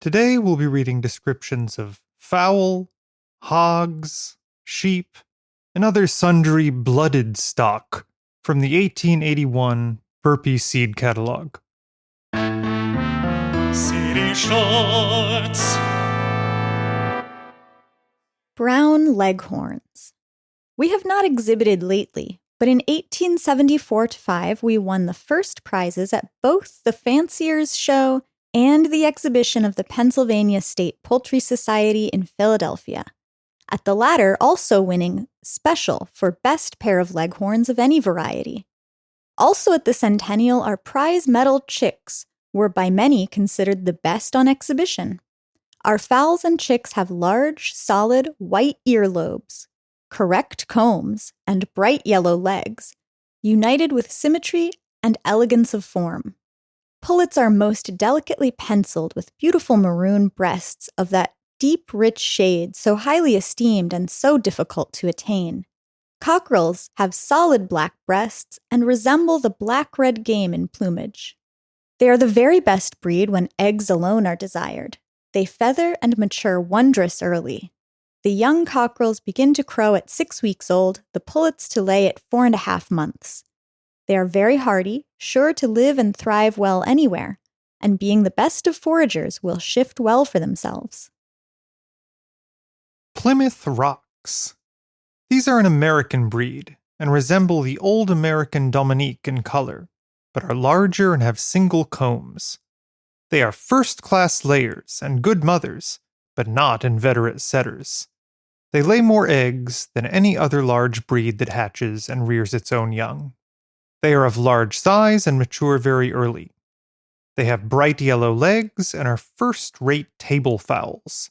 Today we'll be reading descriptions of fowl, hogs, sheep, and other sundry blooded stock from the 1881 Burpee seed catalog. Seedy Shorts. Brown Leghorns. We have not exhibited lately, but in 1874-5 we won the first prizes at both the Fanciers Show and the exhibition of the Pennsylvania State Poultry Society in Philadelphia, at the latter also winning special for best pair of leghorns of any variety. Also at the Centennial, our prize medal chicks were by many considered the best on exhibition. Our fowls and chicks have large, solid, white earlobes, correct combs, and bright yellow legs, united with symmetry and elegance of form. Pullets are most delicately penciled with beautiful maroon breasts of that deep, rich shade so highly esteemed and so difficult to attain. Cockerels have solid black breasts and resemble the black-red game in plumage. They are the very best breed when eggs alone are desired. They feather and mature wondrous early. The young cockerels begin to crow at 6 weeks old, the pullets to lay at 4.5 months. They are very hardy, sure to live and thrive well anywhere, and being the best of foragers will shift well for themselves. Plymouth Rocks. These are an American breed and resemble the old American Dominique in color, but are larger and have single combs. They are first-class layers and good mothers, but not inveterate setters. They lay more eggs than any other large breed that hatches and rears its own young. They are of large size and mature very early. They have bright yellow legs and are first-rate table fowls.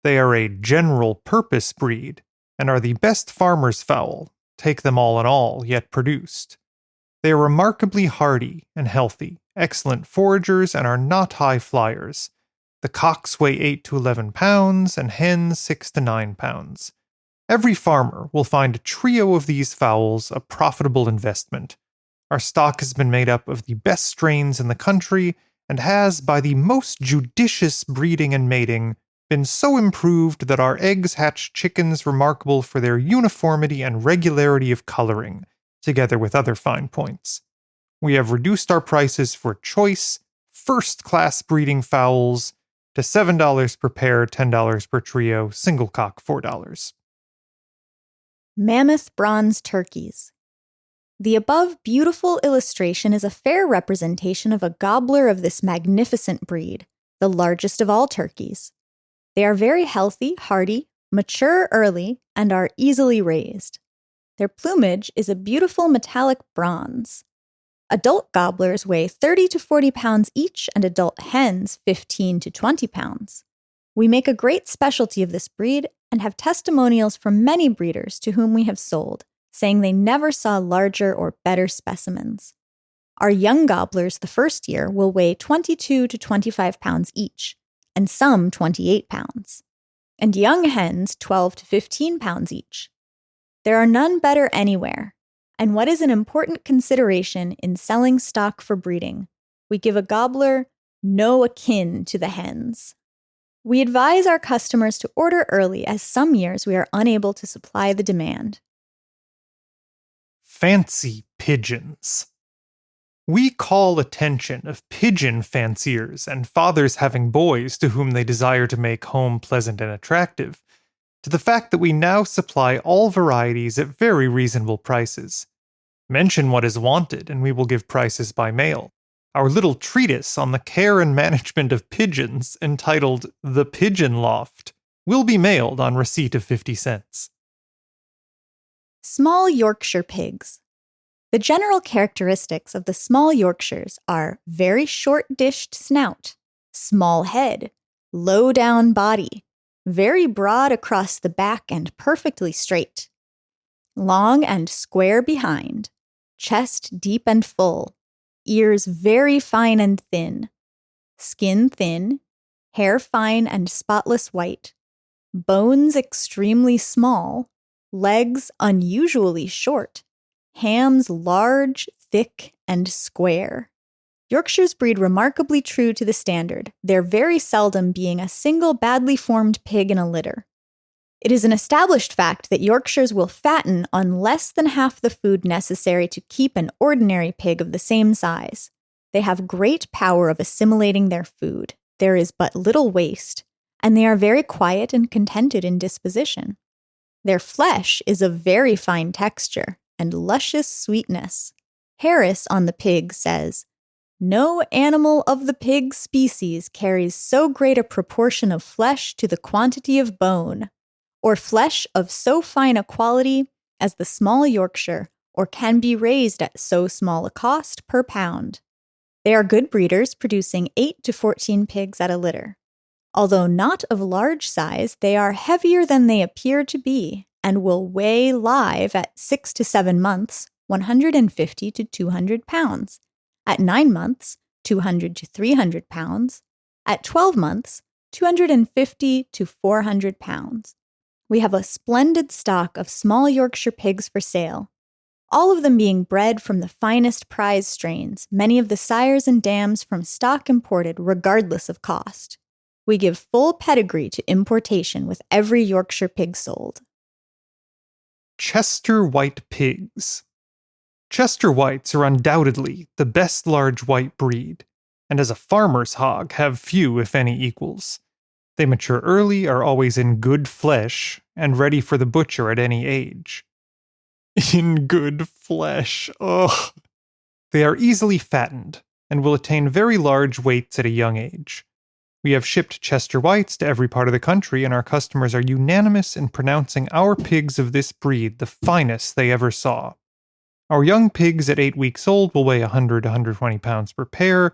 They are a general-purpose breed and are the best farmer's fowl, take them all in all, yet produced. They are remarkably hardy and healthy, excellent foragers, and are not high flyers. The cocks weigh 8 to 11 pounds and hens 6 to 9 pounds. Every farmer will find a trio of these fowls a profitable investment. Our stock has been made up of the best strains in the country and has, by the most judicious breeding and mating, been so improved that our eggs hatch chickens remarkable for their uniformity and regularity of coloring, together with other fine points. We have reduced our prices for choice, first-class breeding fowls to $7 per pair, $10 per trio, single cock $4. Mammoth Bronze Turkeys. The above beautiful illustration is a fair representation of a gobbler of this magnificent breed, the largest of all turkeys. They are very healthy, hardy, mature early, and are easily raised. Their plumage is a beautiful metallic bronze. Adult gobblers weigh 30 to 40 pounds each, and adult hens 15 to 20 pounds. We make a great specialty of this breed and have testimonials from many breeders to whom we have sold, saying they never saw larger or better specimens. Our young gobblers the first year will weigh 22 to 25 pounds each, and some 28 pounds, and young hens 12 to 15 pounds each. There are none better anywhere, and what is an important consideration in selling stock for breeding, we give a gobbler no akin to the hens. We advise our customers to order early, as some years we are unable to supply the demand. Fancy pigeons. We call attention of pigeon fanciers and fathers having boys to whom they desire to make home pleasant and attractive, to the fact that we now supply all varieties at very reasonable prices. Mention what is wanted, and we will give prices by mail. Our little treatise on the care and management of pigeons, entitled The Pigeon Loft, will be mailed on receipt of 50 cents. Small Yorkshire pigs. The general characteristics of the small Yorkshires are very short-dished snout, small head, low-down body, very broad across the back and perfectly straight, long and square behind, chest deep and full, ears very fine and thin, skin thin, hair fine and spotless white, bones extremely small, legs unusually short, hams large, thick, and square. Yorkshires breed remarkably true to the standard, there very seldom being a single badly formed pig in a litter. It is an established fact that Yorkshires will fatten on less than half the food necessary to keep an ordinary pig of the same size. They have great power of assimilating their food. There is but little waste, and they are very quiet and contented in disposition. Their flesh is of very fine texture and luscious sweetness. Harris on the pig says, "No animal of the pig species carries so great a proportion of flesh to the quantity of bone, or flesh of so fine a quality as the small Yorkshire, or can be raised at so small a cost per pound." They are good breeders, producing 8 to 14 pigs at a litter. Although not of large size, they are heavier than they appear to be and will weigh live at 6 to 7 months, 150 to 200 pounds. At 9 months, 200 to 300 pounds. At 12 months, 250 to 400 pounds. We have a splendid stock of small Yorkshire pigs for sale, all of them being bred from the finest prize strains, many of the sires and dams from stock imported regardless of cost. We give full pedigree to importation with every Yorkshire pig sold. Chester White Pigs. Chester Whites are undoubtedly the best large white breed, and as a farmer's hog have few if any equals. They mature early, are always in good flesh, and ready for the butcher at any age. In good flesh, ugh! They are easily fattened, and will attain very large weights at a young age. We have shipped Chester Whites to every part of the country, and our customers are unanimous in pronouncing our pigs of this breed the finest they ever saw. Our young pigs at 8 weeks old will weigh 100 to 120 pounds per pair,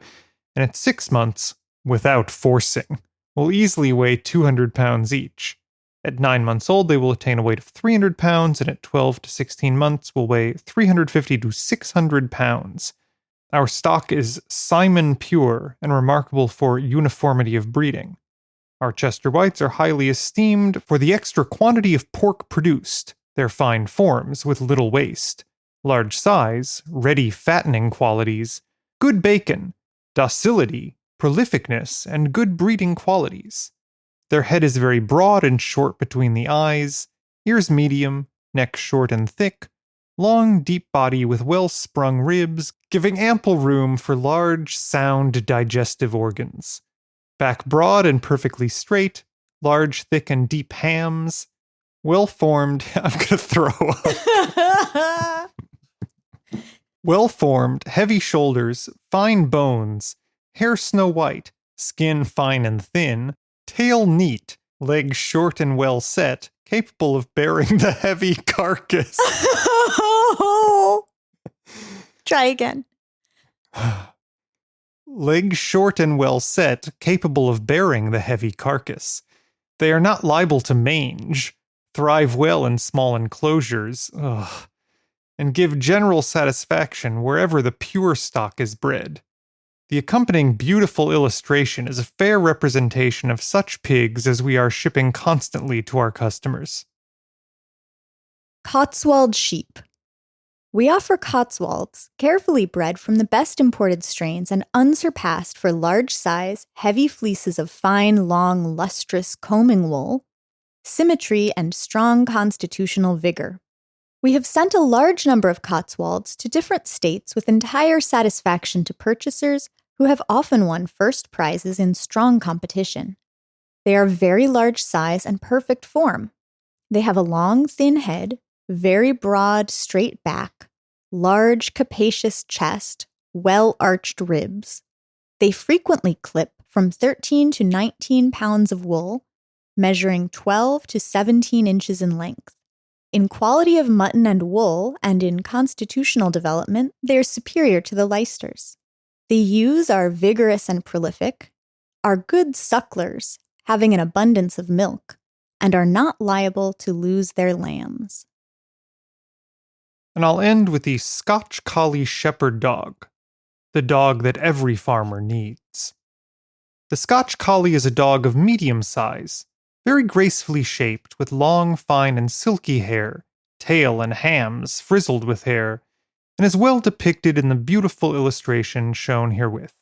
and at 6 months, without forcing, will easily weigh 200 pounds each. At 9 months old, they will attain a weight of 300 pounds, and at 12 to 16 months will weigh 350 to 600 pounds. Our stock is Simon pure and remarkable for uniformity of breeding. Our Chester Whites are highly esteemed for the extra quantity of pork produced, their fine forms with little waste, large size, ready fattening qualities, good bacon, docility, prolificness, and good breeding qualities. Their head is very broad and short between the eyes, ears medium, neck short and thick, long, deep body with well-sprung ribs, giving ample room for large, sound digestive organs. Back broad and perfectly straight, large, thick, and deep hams, well-formed, I'm gonna throw up. Well-formed, heavy shoulders, fine bones, hair snow white, skin fine and thin, tail neat, legs short and well set, capable of bearing the heavy carcass. Try again. Legs short and well set, capable of bearing the heavy carcass. They are not liable to mange, thrive well in small enclosures, and give general satisfaction wherever the pure stock is bred. The accompanying beautiful illustration is a fair representation of such pigs as we are shipping constantly to our customers. Cotswold sheep. We offer Cotswolds, carefully bred from the best imported strains and unsurpassed for large size, heavy fleeces of fine, long, lustrous combing wool, symmetry, and strong constitutional vigor. We have sent a large number of Cotswolds to different states with entire satisfaction to purchasers who have often won first prizes in strong competition. They are very large size and perfect form. They have a long, thin head, very broad, straight back, large, capacious chest, well-arched ribs. They frequently clip from 13 to 19 pounds of wool, measuring 12 to 17 inches in length. In quality of mutton and wool, and in constitutional development, they are superior to the Leicesters. The ewes are vigorous and prolific, are good sucklers, having an abundance of milk, and are not liable to lose their lambs. And I'll end with the Scotch Collie Shepherd Dog, the dog that every farmer needs. The Scotch Collie is a dog of medium size, very gracefully shaped, with long, fine, and silky hair, tail and hams frizzled with hair, and is well depicted in the beautiful illustration shown herewith.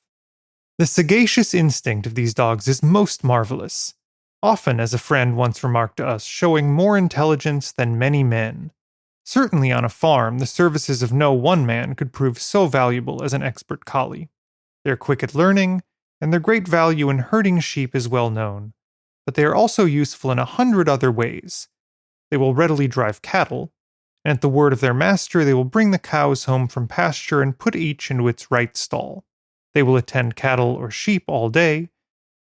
The sagacious instinct of these dogs is most marvelous, often, as a friend once remarked to us, showing more intelligence than many men. Certainly on a farm, the services of no one man could prove so valuable as an expert collie. They are quick at learning, and their great value in herding sheep is well known, but they are also useful in 100 other ways. They will readily drive cattle, and at the word of their master they will bring the cows home from pasture and put each into its right stall. They will attend cattle or sheep all day,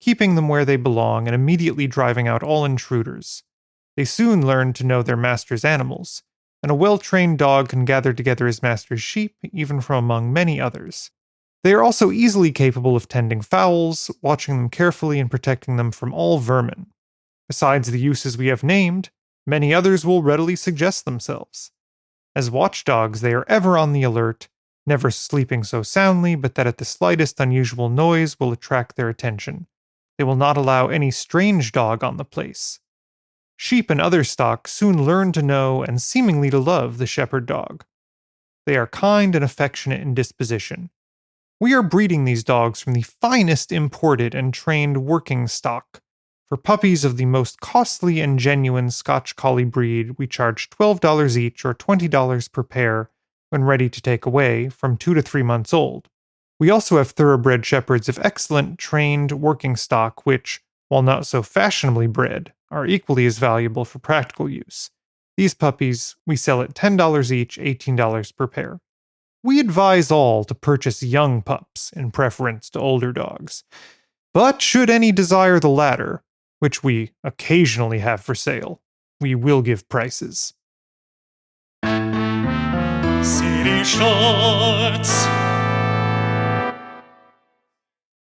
keeping them where they belong and immediately driving out all intruders. They soon learn to know their master's animals, and a well-trained dog can gather together his master's sheep even from among many others. They are also easily capable of tending fowls, watching them carefully and protecting them from all vermin. Besides the uses we have named, many others will readily suggest themselves. As watchdogs, they are ever on the alert, never sleeping so soundly but that at the slightest unusual noise will attract their attention. They will not allow any strange dog on the place. Sheep and other stock soon learn to know and seemingly to love the shepherd dog. They are kind and affectionate in disposition. We are breeding these dogs from the finest imported and trained working stock. For puppies of the most costly and genuine Scotch Collie breed, we charge $12 each or $20 per pair when ready to take away, from 2 to 3 months old. We also have thoroughbred shepherds of excellent trained working stock which, while not so fashionably bred, are equally as valuable for practical use. These puppies we sell at $10 each, $18 per pair. We advise all to purchase young pups in preference to older dogs. But should any desire the latter, which we occasionally have for sale, we will give prices. Seedy Shots.